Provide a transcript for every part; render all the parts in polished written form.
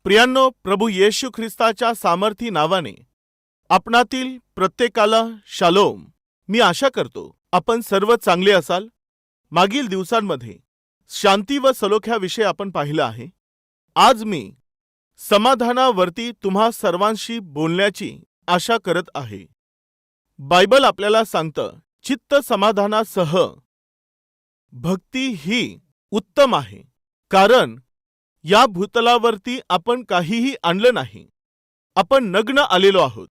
प्रियांनो, प्रभू येशू ख्रिस्ताच्या सामर्थी नावाने आपणातील प्रत्येकाला शालोम. मी आशा करतो आपण सर्व चांगले असाल. मागील दिवसांमध्ये शांती व सलोख्याविषयी आपण पाहिलं आहे. आज मी समाधानावरती तुम्हा सर्वांशी बोलण्याची आशा करत आहे. बायबल आपल्याला सांगतं, चित्त समाधानासह भक्ती ही उत्तम आहे, कारण या भूतलावरती आपण काहीही आणलं नाही. आपण नग्न आलेलो आहोत.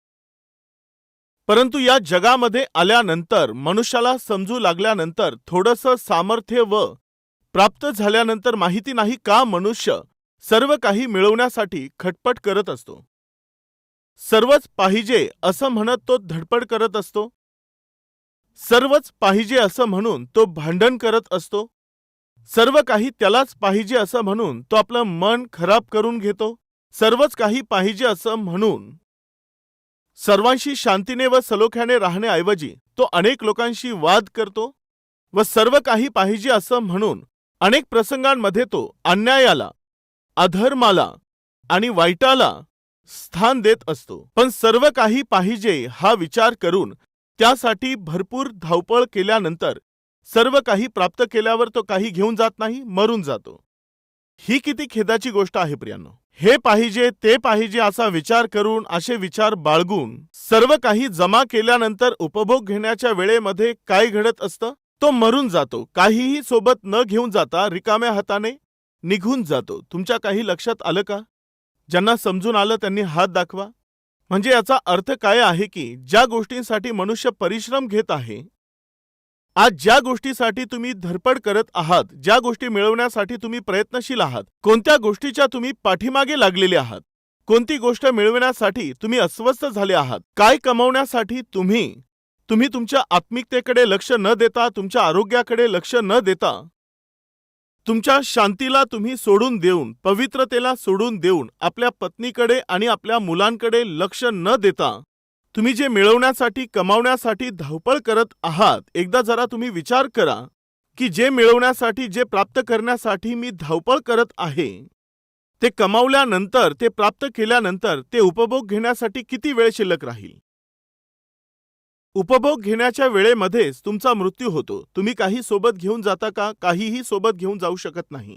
परंतु या जगामध्ये आल्यानंतर, मनुष्याला समजू लागल्यानंतर, थोडंसं सामर्थ्य व प्राप्त झाल्यानंतर माहिती नाही का मनुष्य सर्व काही मिळवण्यासाठी खटपट करत असतो. सर्वच पाहिजे असं म्हणत तो धडपड करत असतो. सर्वच पाहिजे असं म्हणून तो भांडण करत असतो. सर्व काही त्यालाच पाहिजे असं म्हणून तो आपलं मन खराब करून घेतो. सर्वच काही पाहिजे असं म्हणून सर्वांशी शांतीने व सलोख्याने राहण्याऐवजी तो अनेक लोकांशी वाद करतो व सर्व काही पाहिजे असं म्हणून अनेक प्रसंगांमध्ये तो अन्यायाला, अधर्माला आणि वाईटाला स्थान देत असतो. पण सर्व काही पाहिजे हा विचार करून त्यासाठी भरपूर धावपळ केल्यानंतर सर्व काही प्राप्त केल्यावर तो काही घेऊन जात नाही, मरून जातो. ही किती खेदाची गोष्ट आहे प्रियांनो. हे पाहिजे ते पाहिजे असा विचार करून, असे विचार बाळगून सर्व काही जमा केल्यानंतर उपभोग घेण्याच्या वेळेमध्ये काय घडत असतं? तो मरून जातो. काहीही सोबत न घेऊन जाता रिकाम्या हाताने निघून जातो. तुमच्या काही लक्षात आलं का? ज्यांना समजून आलं त्यांनी हात दाखवा. म्हणजे याचा अर्थ काय आहे की ज्या गोष्टींसाठी मनुष्य परिश्रम घेत आहे, आज ज्या गोष्टीसाठी तुम्ही धडपड करत आहात, ज्या गोष्टी मिळवण्यासाठी तुम्ही प्रयत्नशील आहात, कोणत्या गोष्टीच्या तुम्ही पाठीमागे लागलेले आहात, कोणती गोष्ट मिळवण्यासाठी तुम्ही अस्वस्थ झाले आहात, काय कमवण्यासाठी तुम्ही तुमच्या आत्मिकतेकडे लक्ष न देता, तुमच्या आरोग्याकडे लक्ष न देता, तुमच्या शांतीला तुम्ही सोडून देऊन, पवित्रतेला सोडून देऊन, आपल्या पत्नीकडे आणि आपल्या मुलांकडे लक्ष न देता तुम्ही जे मिळवण्यासाठी, कमावण्यासाठी धावपळ करत आहात, एकदा जरा तुम्ही विचार करा की जे मिळवण्यासाठी, जे प्राप्त करण्यासाठी मी धावपळ करत आहे, ते कमावल्यानंतर, ते प्राप्त केल्यानंतर ते उपभोग घेण्यासाठी किती वेळ शिल्लक राहील? उपभोग घेण्याच्या वेळेमध्येच तुमचा मृत्यू होतो. तुम्ही काही सोबत घेऊन जाता का? काहीही सोबत घेऊन जाऊ शकत नाही.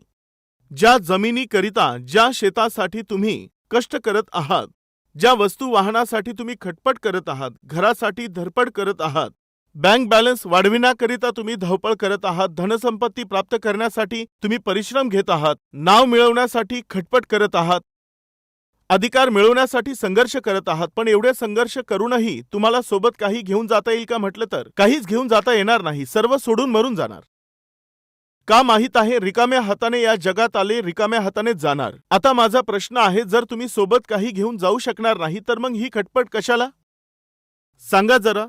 ज्या जमिनीकरिता, ज्या शेतासाठी तुम्ही कष्ट करत आहात, ज्या वस्तू वाहनासाठी तुम्ही खटपट करत आहात, घरासाठी धडपड करत आहात, बँक बॅलन्स वाढविण्याकरिता तुम्ही धावपळ करत आहात, धनसंपत्ती प्राप्त करण्यासाठी तुम्ही परिश्रम घेत आहात, नाव मिळवण्यासाठी खटपट करत आहात, अधिकार मिळवण्यासाठी संघर्ष करत आहात, पण एवढे संघर्ष करूनही तुम्हाला सोबत काही घेऊन जाता येईल का म्हटलं तर काहीच घेऊन जाता येणार नाही. सर्व सोडून मरून जाणार. का माहित आहे? रिकाम्या हाताने या जगात आले, रिकाम्या हाताने जाणार. आता माझा प्रश्न आहे, जर तुम्ही सोबत काही घेऊन जाऊ शकणार नाही तर मग ही खटपट कशाला? सांगा जरा.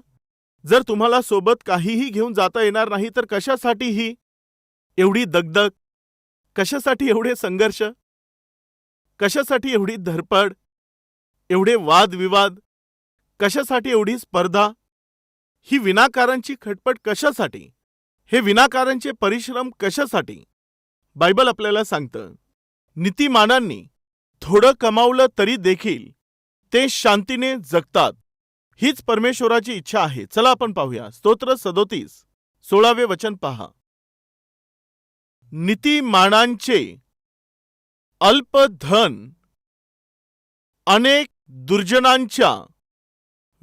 जर तुम्हाला सोबत काहीही घेऊन जाता येणार नाही तर कशासाठी ही एवढी दगदग? कशासाठी एवढे संघर्ष? कशासाठी एवढी धडपड? एवढे वादविवाद? कशासाठी एवढी स्पर्धा? ही विनाकारांची खटपट कशासाठी? हे विनाकारांचे परिश्रम कशासाठी? बायबल आपल्याला सांगतं, नीतिमानांनी थोडं कमावलं तरी देखील ते शांतीने जगतात. हीच परमेश्वराची इच्छा आहे. चला आपण पाहूया. स्तोत्र 37 16वे वचन पहा. नीतिमानांचे अल्प धन अनेक दुर्जनांच्या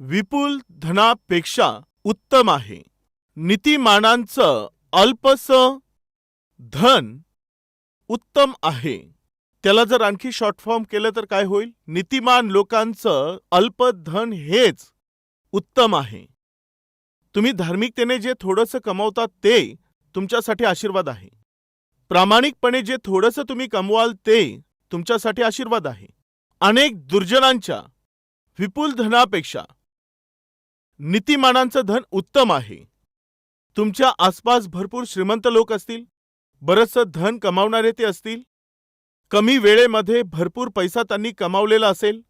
विपुल धनापेक्षा उत्तम आहे. नीतिमानांचं अल्पसं धन उत्तम आहे. त्याला जर आणखी शॉर्ट फॉर्म केलं तर काय होईल? नीतिमान लोकांचं अल्प धन हेच उत्तम आहे. तुम्ही धार्मिकतेने जे थोडंसं कमवतात ते तुमच्यासाठी आशीर्वाद आहे. प्रामाणिकपणे जे थोडंसं तुम्ही कमवाल ते तुमच्यासाठी आशीर्वाद आहे. अनेक दुर्जनांच्या विपुल धनापेक्षा नीतिमानांचं धन उत्तम आहे. तुमच्या आसपास भरपूर श्रीमंत लोक असतील, बरंचसं धन कमावणारे ते असतील, कमी वेळेमध्ये भरपूर पैसा त्यांनी कमावलेला असेल,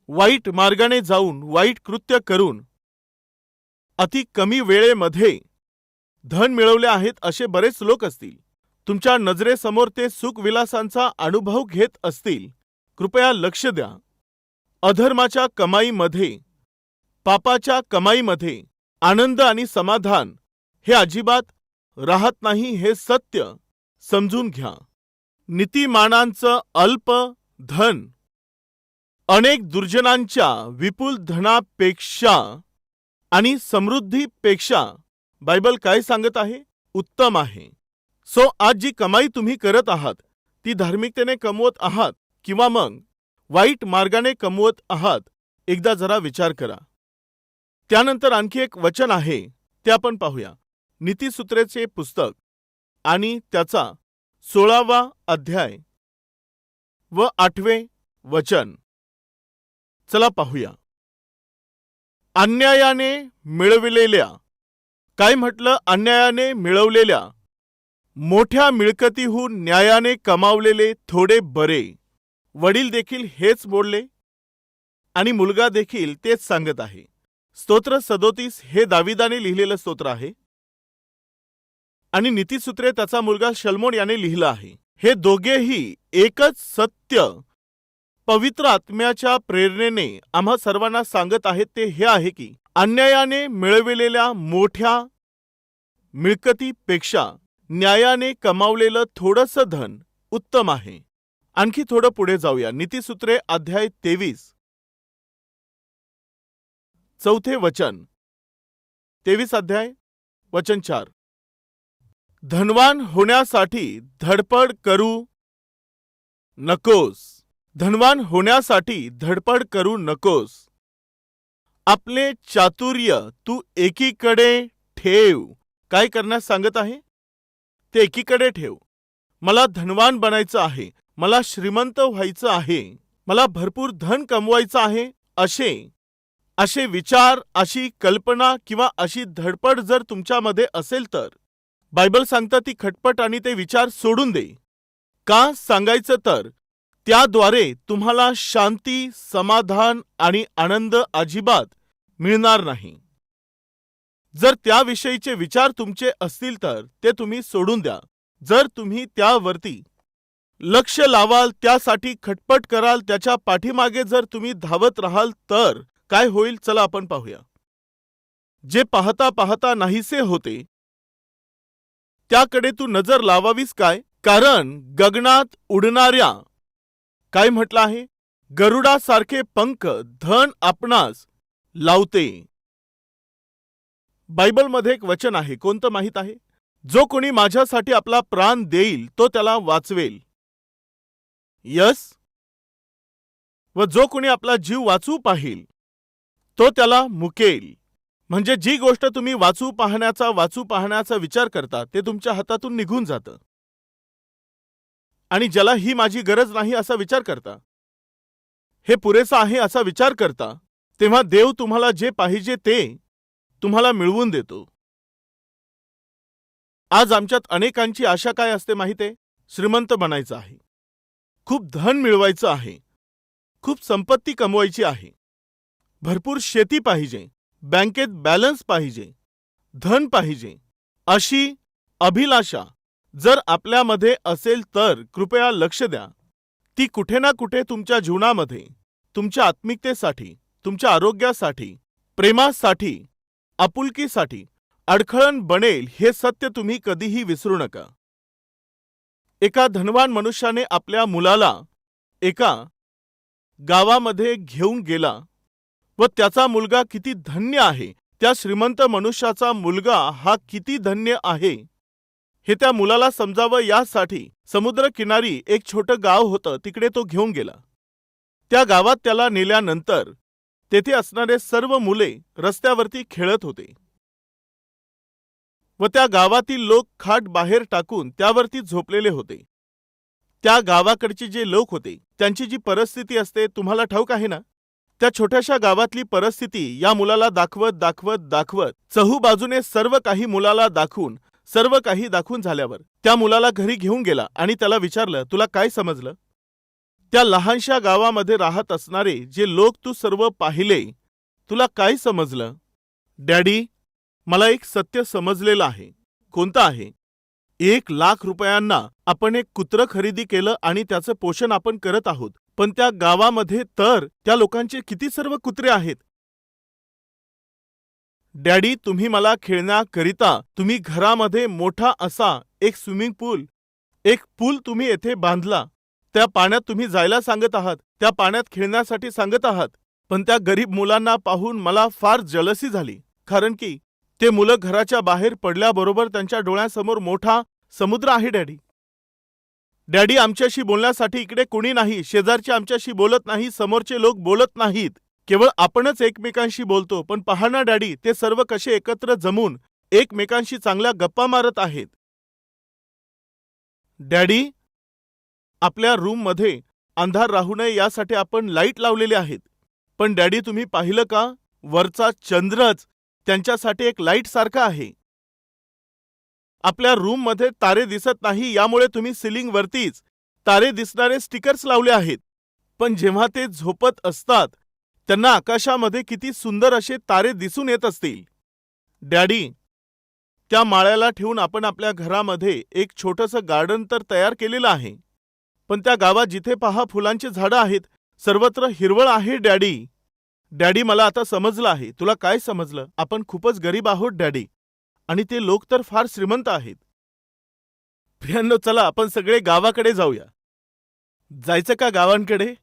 वाईट मार्गाने जाऊन, वाईट कृत्य करून अति कमी वेळेमध्ये धन मिळवले आहेत असे बरेच लोक असतील. तुमच्या नजरेसमोर ते सुखविलासांचा अनुभव घेत असतील, कृपया लक्ष द्या. अधर्माच्या कमाईमध्ये, पापाच्या कमाईमध्ये आनंद आणि समाधान हे अजिबात राहत नाही, हे सत्य समजून घ्या. नीतिमानांचं अल्प धन अनेक दुर्जनांच्या विपुल धनापेक्षा आणि समृद्धीपेक्षा बायबल काय सांगत आहे? उत्तम आहे. सो आज जी कमाई तुम्ही करत आहात ती धार्मिकतेने कमवत आहात किंवा मग वाईट मार्गाने कमवत आहात, एकदा जरा विचार करा. त्यानंतर आणखी एक वचन आहे, ते आपण पाहूया. नीतिसूत्रेचे पुस्तक आणि त्याचा 16वा अध्याय व 8वे वचन. चला पाहूया. अन्यायाने मिळविलेल्या, काय म्हटलं? अन्यायाने मिळवलेल्या मोठ्या मिळकतीहून न्यायाने कमावलेले थोडे बरे. वडील देखील हेच बोलले आणि मुलगा देखील तेच सांगत आहे. स्तोत्र 37 हे दाविदाने लिहिलेलं स्तोत्र आहे आणि नीतिसूत्रे त्याचा मुलगा शलोमोन याने लिहिलं आहे. हे दोघेही एकच सत्य पवित्र आत्म्याच्या प्रेरणेने आम्हा सर्वांना सांगत आहेत. ते हे आहे की अन्यायाने मिळविलेल्या मोठ्या मिळकतीपेक्षा न्यायाने कमावलेलं थोडंसं धन उत्तम आहे. आणखी थोडं पुढे जाऊया. नीतिसूत्रे अध्याय 23 4 वचन. 23 अध्याय वचन 4. धनवान होण्यासाठी धडपड करू नकोस. धनवान होण्यासाठी धडपड करू नकोस. आपले चातुर्य तू एकीकडे ठेव. काय करण्यास सांगत आहे? ते एकीकडे ठेव. मला धनवान बनायचं आहे, मला श्रीमंत व्हायचं आहे, मला भरपूर धन कमवायचं आहे, असे विचार, अशी कल्पना किंवा अशी धडपड जर तुमच्यामध्ये असेल तर बायबल सांगतं ती खटपट आणि ते विचार सोडून दे. का सांगायचं तर त्याद्वारे तुम्हाला शांती, समाधान आणि आनंद अजिबात मिळणार नाही. जर त्याविषयीचे विचार तुमचे असतील तर ते तुम्ही सोडून द्या. जर तुम्ही त्यावरती लक्ष लावाल, त्यासाठी खटपट कराल, त्याच्या पाठीमागे जर तुम्ही धावत राहाल तर काय होईल? चला आपण पाहूया. जे पाहता पाहता नाहीसे होते त्याकडे तू नजर लावावीस काय? कारण गगनात उडणाऱ्या, काय म्हटलं आहे? गरुडासारखे पंख धन आपणास लावते. बायबलमध्ये एक वचन आहे, कोणतं माहित आहे? जो कोणी माझ्यासाठी आपला प्राण देईल तो त्याला वाचवेल. यस. व जो कोणी आपला जीव वाचू पाहिल तो त्याला मुकेल. म्हणजे जी गोष्ट तुम्ही वाचू पाहण्याचा विचार करता ते तुमच्या हातातून निघून जातं. आणि ज्याला ही माझी गरज नाही असा विचार करता, हे पुरेसं आहे असा विचार करता, तेव्हा देव तुम्हाला जे पाहिजे ते तुम्हाला मिळवून देतो. आज आमच्यात अनेकांची आशा काय असते माहितीये? श्रीमंत बनायचं आहे, खूप धन मिळवायचं आहे, खूप संपत्ती कमवायची आहे, भरपूर शेती पाहिजे, बँकेत बॅलन्स पाहिजे, धन पाहिजे. अशी अभिलाषा जर आपल्यामध्ये असेल तर कृपया लक्ष द्या. ती कुठे ना कुठे तुमच्या जीवनामध्ये, तुमच्या आत्मिकतेसाठी, तुमच्या आरोग्यासाठी, प्रेमासाठी, आपुलकीसाठी अडखळण बनेल. हे सत्य तुम्ही कधीही विसरू नका. एका धनवान मनुष्याने आपल्या मुलाला एका गावामध्ये घेऊन गेला व त्याचा मुलगा किती धन्य आहे, त्या श्रीमंत मनुष्याचा मुलगा हा किती धन्य आहे हे त्या मुलाला समजावं यासाठी समुद्रकिनारी एक छोटं गाव होतं, तिकडे तो घेऊन गेला. त्या गावात त्याला नेल्यानंतर तेथे असणारे सर्व मुले रस्त्यावरती खेळत होते व त्या गावातील लोक खाट बाहेर टाकून त्यावरती झोपलेले होते. त्या गावाकडचे जे लोक होते त्यांची जी परिस्थिती असते तुम्हाला ठाऊक आहे ना? त्या छोट्याशा गावातली परिस्थिती या मुलाला दाखवत चहूबाजूने सर्व काही मुलाला दाखवून झाल्यावर त्या मुलाला घरी घेऊन गेला आणि त्याला विचारलं, तुला काय समजलं? त्या लहानशा गावामध्ये राहत असणारे जे लोक तू सर्व पाहिले, तुला काय समजलं? डॅडी, मला एक सत्य समजलेलं आहे. कोणतं आहे? 1 लाख रुपयांना आपण एक कुत्रं खरेदी केलं आणि त्याचं पोषण आपण करत आहोत. पण त्या गावामध्ये तर त्या लोकांचे किती सर्व कुत्रे आहेत. डॅडी, तुम्ही मला खेळण्याकरिता तुम्ही घरामध्ये मोठा असा एक स्विमिंग पूल, एक पूल तुम्ही येथे बांधला. त्या पाण्यात तुम्ही जायला सांगत आहात, त्या पाण्यात खेळण्यासाठी सांगत आहात. पण त्या गरीब मुलांना पाहून मला फार जलसी झाली, कारण की ते मुलं घराच्या बाहेर पडल्याबरोबर त्यांच्या डोळ्यासमोर मोठा समुद्र आहे. डॅडी, डॅडी, आमच्याशी बोलण्यासाठी इकडे कोणी नाही. शेजारचे आमच्याशी बोलत नाही, समोरचे लोक बोलत नाहीत. केवळ आपणच एकमेकांशी बोलतो. पण पहा ना डॅडी, ते सर्व कसे एकत्र जमून एकमेकांशी चांगल्या गप्पा मारत आहेत. डॅडी, आपल्या रूममध्ये अंधार राहू नये यासाठी आपण लाईट लावलेले आहेत. पण डॅडी, तुम्ही पाहिलं का, वरचा चंद्रच त्यांच्यासाठी एक लाईट सारखा आहे. आपल्या रूममध्ये तारे दिसत नाही, यामुळे तुम्ही सिलिंग वरतीच तारे दिसणारे स्टिकर्स लावले आहेत. पण जेव्हा ते झोपत असतात त्यांना आकाशामध्ये किती सुंदर असे तारे दिसून येत असतील. डॅडी, त्या माळ्याला ठेवून आपण आपल्या घरामध्ये एक छोटंसं गार्डन तर तयार केलेलं आहे. पण त्या गावात जिथे पहा फुलांची झाडं आहेत, सर्वत्र हिरवळ आहे. डॅडी, डॅडी, मला आता समजलं आहे. तुला काय समजलं? आपण खूपच गरीब आहोत डॅडी, आणि ते लोक तर फार श्रीमंत आहेत. प्रियांनो, चला आपण सगळे गावाकडे जाऊया. जायचं का गावांकडे?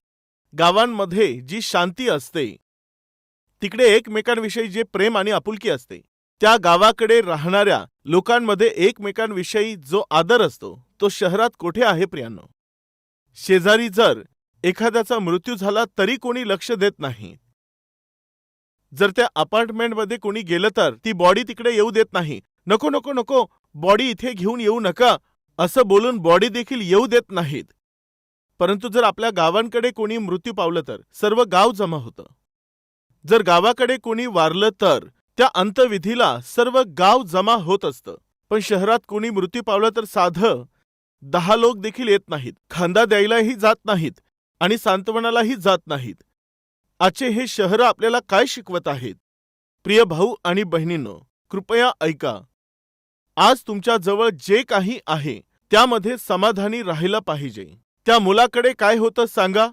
गावांमध्ये जी शांती असते, तिकडे एकमेकांविषयी जे प्रेम आणि आपुलकी असते, त्या गावाकडे राहणाऱ्या लोकांमध्ये एकमेकांविषयी जो आदर असतो, तो शहरात कुठे आहे प्रियांनो? शेजारी जर एखाद्याचा मृत्यू झाला तरी कोणी लक्ष देत नाही. जर त्या अपार्टमेंटमध्ये कोणी गेलं तर ती बॉडी तिकडे येऊ देत नाही. नको नको नको, बॉडी इथे घेऊन येऊ नका, असं बोलून बॉडी देखील येऊ देत नाहीत. परंतु जर आपल्या गावांकडे कोणी मृत्यू पावलं तर सर्व गाव जमा होतं. जर गावाकडे कोणी वारलं तर त्या अंत्यविधीला सर्व गाव जमा होत असतं. पण शहरात कोणी मृत्यू पावलं तर साधं 10 लोक देखील येत नाहीत, खांदा द्यायलाही जात नाहीत आणि सांत्वनालाही जात नाहीत. आजचे हे शहर आपल्याला काय शिकवत आहेत? प्रिय भाऊ आणि बहिणींनो, कृपया ऐका. आज तुमच्या जवळ जे काही आहे त्यामध्ये समाधानी राहिलं पाहिजे. त्या मुलाकडे काय होतं सांगा?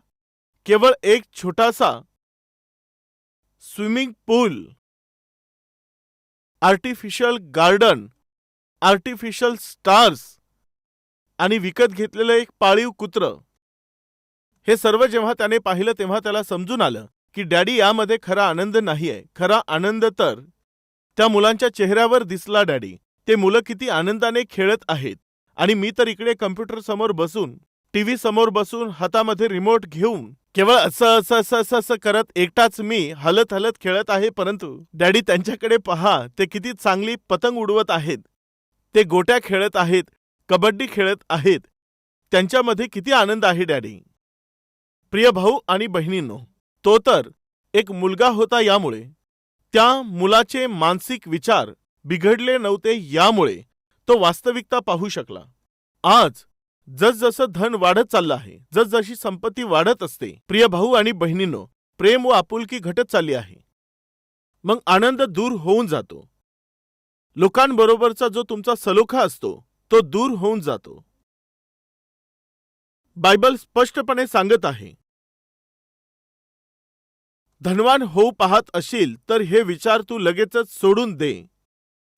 केवळ एक छोटासा स्विमिंग पूल, आर्टिफिशियल गार्डन, आर्टिफिशियल स्टार्स आणि विकत घेतलेलं एक पाळीव कुत्रं. हे सर्व जेव्हा त्याने पाहिलं तेव्हा त्याला समजून आलं की डॅडी, यामध्ये खरा आनंद नाहीये. खरा आनंद तर त्या मुलांच्या चेहऱ्यावर दिसला. डॅडी, ते मुलं किती आनंदाने खेळत आहेत आणि मी तर इकडे कम्प्युटर समोर बसून, टीव्ही समोर बसून, हातामध्ये रिमोट घेऊन केवळ असं असं असं असं असं करत एकटाच मी हलत हलत खेळत आहे. परंतु डॅडी, त्यांच्याकडे पहा, ते किती चांगली पतंग उडवत आहेत, ते गोट्या खेळत आहेत, कबड्डी खेळत आहेत. त्यांच्यामध्ये किती आनंद आहे डॅडी. प्रिय भाऊ आणि बहिणींनो, तो तर एक मुलगा होता, यामुळे त्या मुलाचे मानसिक विचार बिघडले नव्हते, यामुळे तो वास्तविकता पाहू शकला. आज जसजसं धन वाढत चाललं आहे, जसजशी संपत्ती वाढत असते, प्रिय भाऊ आणि बहिणींनो, प्रेम व आपुलकी घटत चालली आहे. मग आनंद दूर होऊन जातो. लोकांबरोबरचा जो तुमचा सलोखा असतो तो दूर होऊन जातो. बायबल स्पष्टपणे सांगत आहे, धनवान होऊ पाहत असशील तर हे विचार तू लगेचच सोडून दे.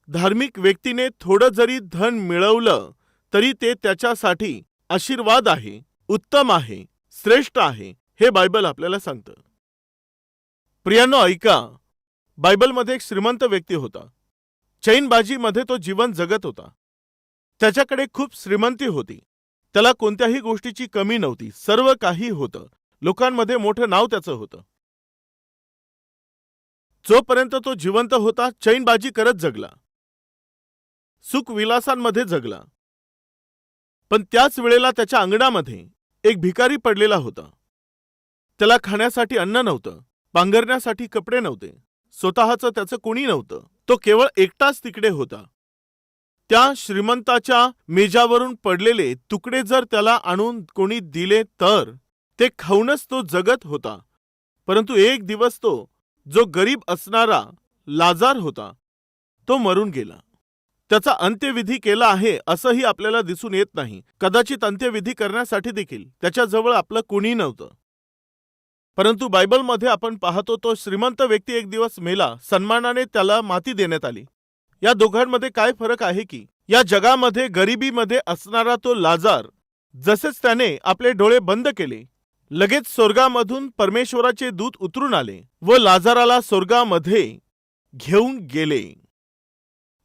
धार्मिक व्यक्तीने थोडं जरी धन मिळवलं तरी ते त्याच्यासाठी आशीर्वाद आहे, उत्तम आहे, श्रेष्ठ आहे, हे बायबल आपल्याला सांगतं. प्रियांनो ऐका, बायबलमध्ये एक श्रीमंत व्यक्ती होता. चैनबाजीमध्ये तो जीवन जगत होता. त्याच्याकडे खूप श्रीमंती होती. त्याला कोणत्याही गोष्टीची कमी नव्हती, सर्व काही होतं. लोकांमध्ये मोठं नाव त्याचं होतं. जोपर्यंत तो जिवंत होता, चैनबाजी करत जगला, सुखविलासांमध्ये जगला. पण त्याच वेळेला त्याच्या अंगणामध्ये एक भिकारी पडलेला होता. त्याला खाण्यासाठी अन्न नव्हतं, पांघरण्यासाठी कपडे नव्हते, स्वतःचं त्याचं कोणी नव्हतं. तो केवळ एकटाच तिकडे होता. त्या श्रीमंताच्या मेजावरून पडलेले तुकडे जर त्याला आणून कोणी दिले तर ते खाऊनच तो जगत होता. परंतु एक दिवस तो जो गरीब असणारा लाजार होता, तो मरून गेला. त्याचा अंत्यविधी केला आहे असंही आपल्याला दिसून येत नाही. कदाचित अंत्यविधी करण्यासाठी देखील त्याच्याजवळ आपलं कोणी नव्हतं. परंतु बायबलमध्ये आपण पाहतो तो श्रीमंत व्यक्ती एक दिवस मेला, सन्मानाने त्याला माती देण्यात आली. या दोघांमध्ये काय फरक आहे की या जगामध्ये गरिबीमध्ये असणारा तो लाजार, जसेच त्याने आपले डोळे बंद केले, लगेच स्वर्गामधून परमेश्वराचे दूत उतरून आले व लाजाराला स्वर्गामध्ये घेऊन गेले.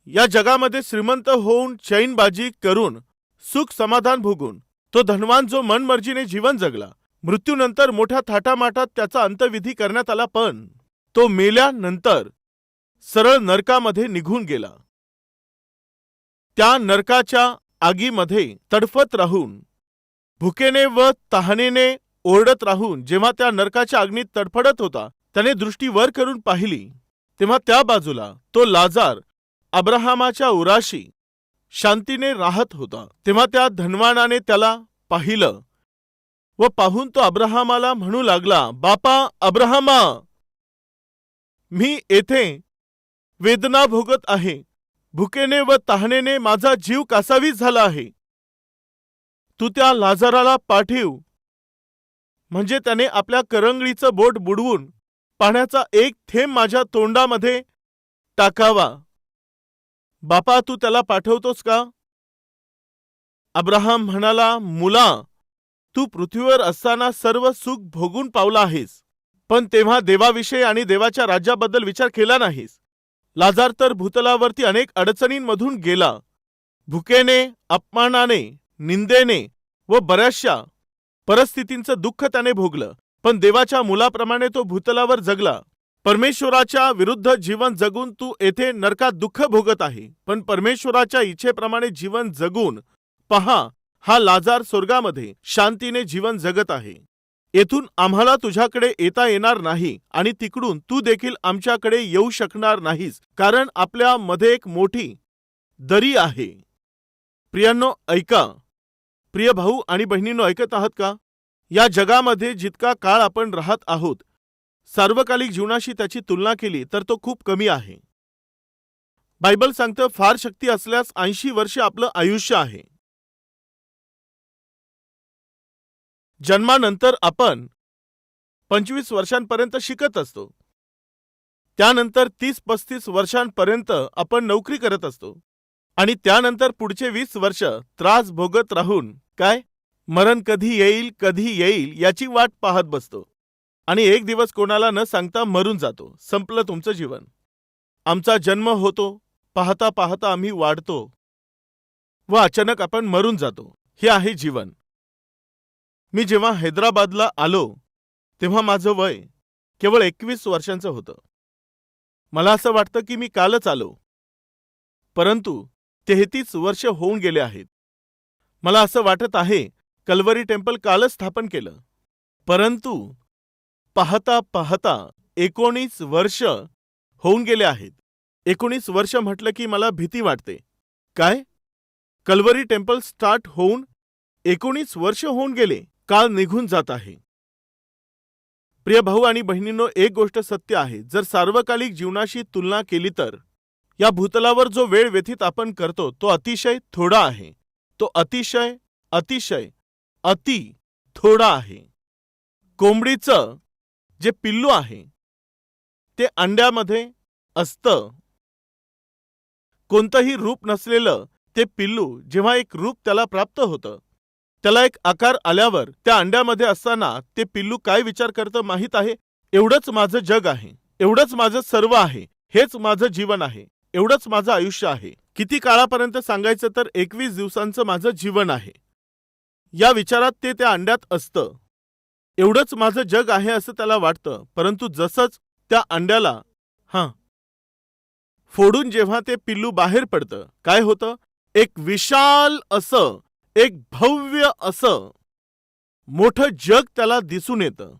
या जगामध्ये श्रीमंत होऊन चैनबाजी करून सुख समाधान भोगून तो धनवान जो मनमर्जीने जीवन जगला, मृत्यूनंतर मोठ्या थाटामाटात त्याचा अंत्यविधी करण्यात आला, पण तो मेल्यानंतर सरळ नरकामध्ये निघून गेला. त्या नरकाच्या आगीमध्ये तडफत राहून, भुकेने व तहानेने ओरडत राहून जेव्हा त्या नरकाच्या अग्नीत तडफडत होता, त्याने दृष्टी वर करून पाहिली, तेव्हा त्या बाजूला तो लाजार अब्राहमाच्या उराशी शांतीने राहत होता. तेव्हा त्या धनवानाने त्याला पाहिलं व पाहून तो अब्राहमाला म्हणू लागला, बापा अब्राहमा, मी येथे वेदना भोगत आहे. भुकेने व तहानेने माझा जीव कासावीस झाला आहे. तू त्या लाजाराला पाठव, म्हणजे त्याने आपल्या करंगळीचं बोट बुडवून पाण्याचा एक थेंब माझ्या तोंडामध्ये टाकावा. बापा, तू त्याला पाठवतोस का? अब्राहम म्हणाला, मुला, तू पृथ्वीवर असताना सर्व सुख भोगून पावला आहेस, पण तेव्हा देवाविषयी आणि देवाच्या राज्याबद्दल विचार केला नाहीस. लाजार तर भूतलावरती अनेक अडचणींमधून गेला. भुकेने, अपमानाने, निंदेने व बऱ्याचशा परिस्थितींचं दुःख त्याने भोगलं, पण देवाच्या मुलाप्रमाणे तो भूतलावर जगला. परमेश्वराच्या विरुद्ध जीवन जगून तू येथे नरकात दुःख भोगत आहे, पण परमेश्वराच्या इच्छेप्रमाणे जीवन जगून पहा, हा लाजार स्वर्गामध्ये शांतीने जीवन जगत आहे. येथून आम्हाला तुझ्याकडे येता येणार नाही आणि तिकडून तू देखील आमच्याकडे येऊ शकणार नाहीस, कारण आपल्या मध्ये एक मोठी दरी आहे. प्रियांनो, ऐका. प्रिय भाऊ आणि बहिणींनो, ऐकत आहात का? या जगामध्ये जितका काळ आपण राहत आहोत, सार्वकालिक जीवनाशी त्याची तुलना केली तर तो खूप कमी आहे. बायबल सांगतं, फार शक्ती असल्यास 80 वर्ष आपलं आयुष्य आहे. जन्मानंतर आपण 25 वर्षांपर्यंत शिकत असतो. त्यानंतर 30-35 वर्षांपर्यंत आपण नोकरी करत असतो आणि त्यानंतर पुढचे 20 वर्ष त्रास भोगत राहून काय, मरण कधी येईल याची वाट पाहत बसतो आणि एक दिवस कोणाला न सांगता मरून जातो. संपलं तुमचं जीवन. आमचा जन्म होतो, पाहता पाहता आम्ही वाढतो व अचानक आपण मरून जातो. हे आहे जीवन. मी जेव्हा हैदराबादला आलो तेव्हा माझं वय केवळ 21 वर्षांचं होतं. मला असं वाटतं की मी कालच आलो, परंतु 33 वर्ष होऊन गेले आहेत. मला असं वाटत आहे कल्वरी टेम्पल कालच स्थापन केलं, परंतु पाहता पाहता 19 वर्ष होऊन गेले आहेत. 19 वर्ष म्हटलं की मला भीती वाटते. काय, कल्वरी टेम्पल स्टार्ट होऊन 19 वर्ष होऊन गेले? काळ निघून जात आहे. प्रिय भाऊ आणि बहिणींनो, एक गोष्ट सत्य आहे, जर सार्वकालिक जीवनाशी तुलना केली तर या भूतलावर जो वेळ व्यतीत आपण करतो तो अतिशय थोडा आहे. तो अतिशय अतिशय अति थोडा आहे. कोंबडीचं जे पिल्लू आहे ते अंड्यामध्ये असतं. कोणतंही रूप नसलेलं ते पिल्लू जेव्हा एक रूप त्याला प्राप्त होतं, त्याला एक आकार आल्यावर त्या अंड्यामध्ये असताना ते पिल्लू काय विचार करतं माहीत आहे? एवढंच माझं जग आहे, एवढंच माझं सर्व आहे, हेच माझं जीवन आहे, एवढंच माझं आयुष्य आहे. किती काळापर्यंत सांगायचं तर 21 दिवसांचं माझं जीवन आहे. या विचारात ते त्या अंड्यात असतं. एवढंच माझं जग आहे असं त्याला वाटतं. परंतु जसंच त्या अंड्याला फोडून जेव्हा ते पिल्लू बाहेर पडतं, काय होतं? एक विशाल असं, एक भव्य असं मोठं जग त्याला दिसून येतं.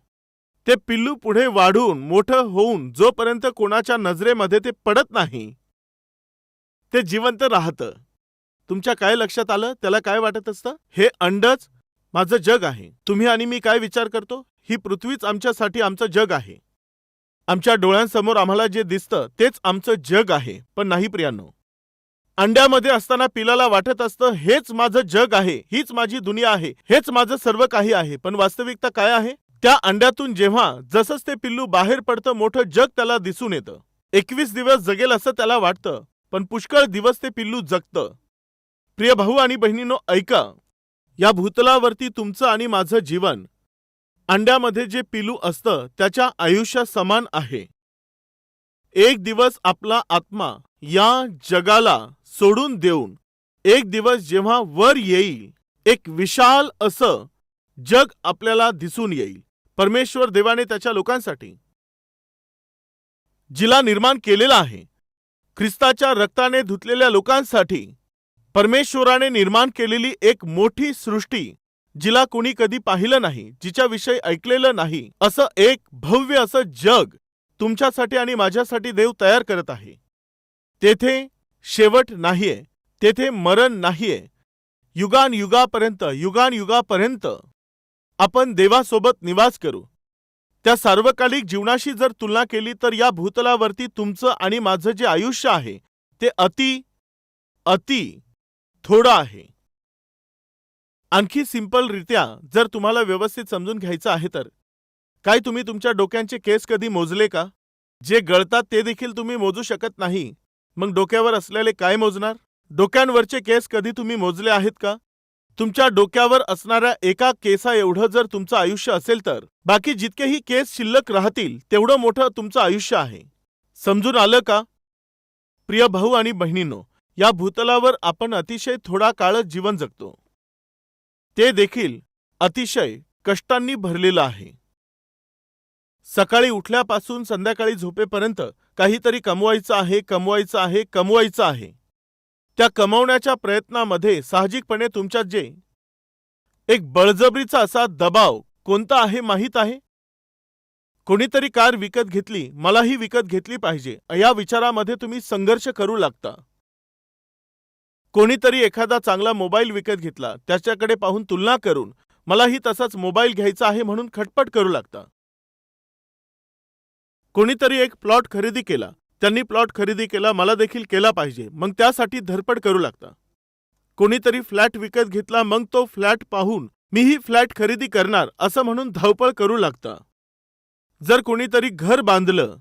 ते पिल्लू पुढे वाढून मोठं होऊन जोपर्यंत कोणाच्या नजरेमध्ये ते पडत नाही, ते जिवंत राहतं. तुमच्या काय लक्षात आलं? त्याला काय वाटत असतं? हे अंडच माझं जग आहे. तुम्ही आणि मी काय विचार करतो? ही पृथ्वीच आमच्यासाठी आमचं जग आहे. आमच्या डोळ्यांसमोर आम्हाला जे दिसतं तेच आमचं जग आहे. पण नाही प्रियांनो, अंड्यामध्ये असताना पिलाला वाटत असतं हेच माझं जग आहे, हीच माझी दुनिया आहे, हेच माझं सर्व काही आहे. पण वास्तविकता काय आहे? त्या अंड्यातून जेव्हा जसंच ते पिल्लू बाहेर पडतं मोठं जग त्याला दिसून येतं. 21 दिवस जगेल असं त्याला वाटतं, पण पुष्कळ दिवस ते पिल्लू जगतं. प्रिय भाऊ आणि बहिणींनो, ऐका, या भूतलावरती तुमचं आणि माझं जीवन अंड्यामध्ये जे पिलू असतं त्याच्या आयुष्या समान आहे. एक दिवस आपला आत्मा या जगाला सोडून देऊन एक दिवस जेव्हा वर येईल, एक विशाल असं जग आपल्याला दिसून येईल. परमेश्वर देवाने त्याच्या लोकांसाठी, जिला निर्माण केलेला आहे, ख्रिस्ताच्या रक्ताने धुतलेल्या लोकांसाठी परमेश्वराने निर्माण केलेली एक मोठी सृष्टी, जिला कोणी कधी पाहिलं नाही, जिच्याविषयी ऐकलेलं नाही, असं एक भव्य असं जग तुमच्यासाठी आणि माझ्यासाठी देव तयार करत आहे. तेथे शेवट नाहीये, तेथे मरण नाहीये. युगानयुगापर्यंत आपण देवासोबत निवास करू. त्या सार्वकालिक जीवनाशी जर तुलना केली तर या भूतलावरती तुमचं आणि माझं जे आयुष्य आहे ते अति थोडं आहे. आणखी सिंपलरित्या जर तुम्हाला व्यवस्थित समजून घ्यायचं आहे तर, काय तुम्ही तुमच्या डोक्यांचे केस कधी मोजले का? जे गळतात ते देखील तुम्ही मोजू शकत नाही, मग डोक्यावर असलेले काय मोजणार? डोक्यांवरचे केस कधी तुम्ही मोजले आहेत का? तुमच्या डोक्यावर असणाऱ्या एका केसा एवढं जर तुमचं आयुष्य असेल तर बाकी जितकेही केस शिल्लक राहतील तेवढं मोठं तुमचं आयुष्य आहे. समजून आलं का? प्रिय भाऊ आणि बहिणींनो, या भूतलावर आपण अतिशय थोडा काळच जीवन जगतो, ते देखील अतिशय कष्टांनी भरलेलं आहे. सकाळी उठल्यापासून संध्याकाळी झोपेपर्यंत काहीतरी कमवायचं आहे. त्या कमवण्याच्या प्रयत्नामध्ये साहजिकपणे तुमच्यात जे एक बळजबरीचा असा दबाव कोणता आहे माहीत आहे? कोणीतरी कार विकत घेतली, मलाही विकत घेतली पाहिजे, या विचारामध्ये तुम्ही संघर्ष करू लागता. कोणीतरी एखादा चांगला मोबाईल विकत घेतला, त्याच्याकडे पाहून तुलना करून मलाही तसाच मोबाईल घ्यायचा आहे म्हणून खटपट करू लागता. कोणीतरी एक प्लॉट खरेदी केला, त्यांनी प्लॉट खरेदी केला, मला देखील केला पाहिजे, मग त्यासाठी धडपड करू लागता. कोणीतरी फ्लॅट विकत घेतला, मग तो फ्लॅट पाहून मीही फ्लॅट खरेदी करणार असं म्हणून धावपळ करू लागता. जर कोणीतरी घर बांधलं,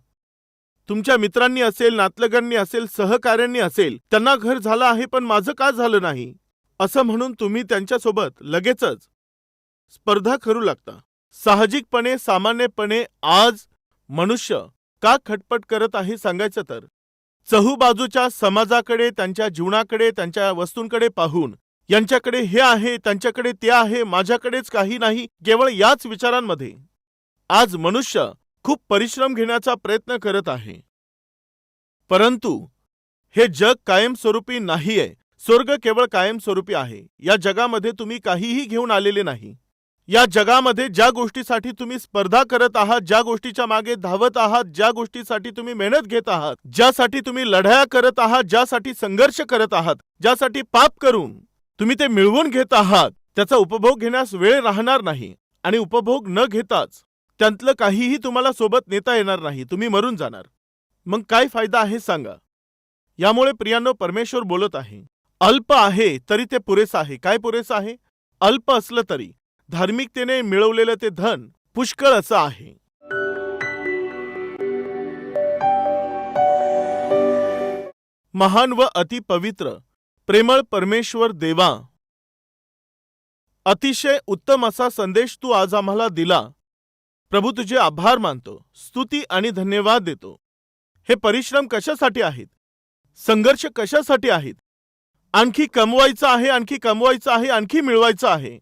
तुमच्या मित्रांनी असेल, नातलगांनी असेल, सहकाऱ्यांनी असेल, त्यांना घर झालं आहे पण माझं का झालं नाही असं म्हणून तुम्ही त्यांच्यासोबत लगेचच स्पर्धा करू लागता. साहजिकपणे सामान्यपणे आज मनुष्य का खटपट करत आहे सांगायचं तर, चहूबाजूच्या समाजाकडे, त्यांच्या जीवनाकडे, त्यांच्या वस्तूंकडे पाहून यांच्याकडे हे आहे, त्यांच्याकडे ते आहे, माझ्याकडेच काही नाही, केवळ याच विचारांमध्ये आज मनुष्य खूप परिश्रम घेण्याचा प्रयत्न करत आहे. परंतु हे जग कायमस्वरूपी नाहीये. स्वर्ग केवळ कायमस्वरूपी आहे. या जगामध्ये तुम्ही काहीही घेऊन आलेले नाही. या जगामध्ये ज्या गोष्टीसाठी तुम्ही स्पर्धा करत आहात, ज्या गोष्टीच्या मागे धावत आहात, ज्या गोष्टीसाठी तुम्ही मेहनत घेत आहात, ज्यासाठी तुम्ही लढाया करत आहात, ज्यासाठी संघर्ष करत आहात, ज्यासाठी पाप करून तुम्ही ते मिळवून घेत आहात, त्याचा उपभोग घेण्यास वेळ राहणार नाही. आणि उपभोग न घेताच त्यातलं काहीही तुम्हाला सोबत नेता येणार नाही, तुम्ही मरून जाणार. मग काय फायदा आहे सांगा? यामुळे प्रियांनो, परमेश्वर बोलत आहे, अल्प आहे तरी ते पुरेसं आहे. काय पुरेसं आहे? अल्प असलं तरी धार्मिकतेने मिळवलेलं ते धन पुष्कळ असं आहे. महान व अति पवित्र प्रेमळ परमेश्वर देवा, अतिशय उत्तम असा संदेश तू आज आम्हाला दिला. प्रभू, तुझे आभार मानतो, स्तुती आणि धन्यवाद देतो. हे परिश्रम कशासाठी आहेत? संघर्ष कशासाठी आहेत? आणखी कमवायचं आहे, आणखी कमवायचं आहे, आणखी मिळवायचं आहे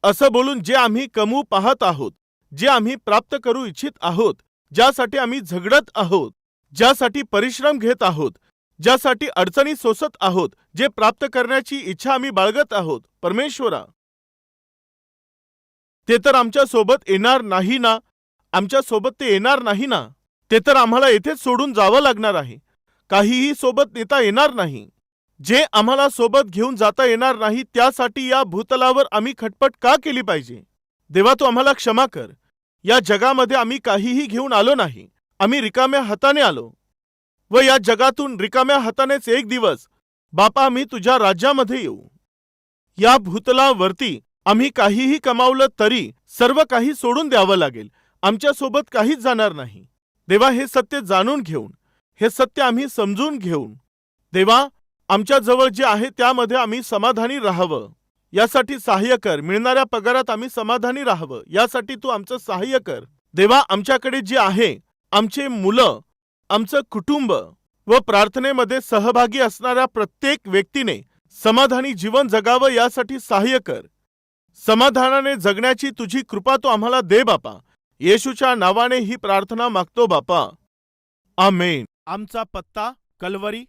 असं बोलून जे आम्ही कमवू पाहत आहोत, जे आम्ही प्राप्त करू इच्छित आहोत, ज्यासाठी आम्ही झगडत आहोत, ज्यासाठी परिश्रम घेत आहोत, ज्यासाठी अडचणी सोसत आहोत, जे प्राप्त करण्याची इच्छा आम्ही बाळगत आहोत, परमेश्वरा, ते तर आमच्या सोबत येणार नाही ना? आमच्या सोबत ते येणार नाही ना? ते तर आम्हाला येथेच सोडून जावं लागणार आहे. काहीही सोबत नेता येणार नाही. जे आम्हाला सोबत घेऊन जाता येणार नाही, त्यासाठी या भूतलावर आम्ही खटपट का केली पाहिजे? देवा, तू आम्हाला क्षमा कर. या जगामध्ये आम्ही काहीही घेऊन आलो नाही. आम्ही रिकाम्या हाताने आलो व या जगातून रिकाम्या हातानेच एक दिवस बापा आम्ही तुझ्या राज्यामध्ये येऊ. या भूतलावरती आम्ही काहीही कमावलं तरी सर्व काही सोडून द्यावं लागेल. आमच्यासोबत काहीच जाणार नाही. देवा, हे सत्य जाणून घेऊन, हे सत्य आम्ही समजून घेऊन, देवा, आमच्याजवळ जे आहे त्यामध्ये आम्ही समाधानी राहावं यासाठी सहाय्य कर. मिळणाऱ्या पगारात आम्ही समाधानी राहावं यासाठी तू आमचं सहाय्य कर. देवा, आमच्याकडे जे आहे, आमचे मुलं, आमचं कुटुंब व प्रार्थनेमध्ये सहभागी असणाऱ्या प्रत्येक व्यक्तीने समाधानी जीवन जगावं यासाठी सहाय्य कर. समाधानाने जगण्याची तुझी कृपा तू आम्हाला दे बापा. येशूच्या नावाने ही प्रार्थना मागतो बापा. आमेन. आमचा पत्ता Calvary,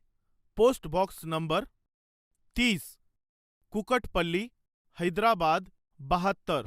post box number 30, Kukatpally, Hyderabad 72.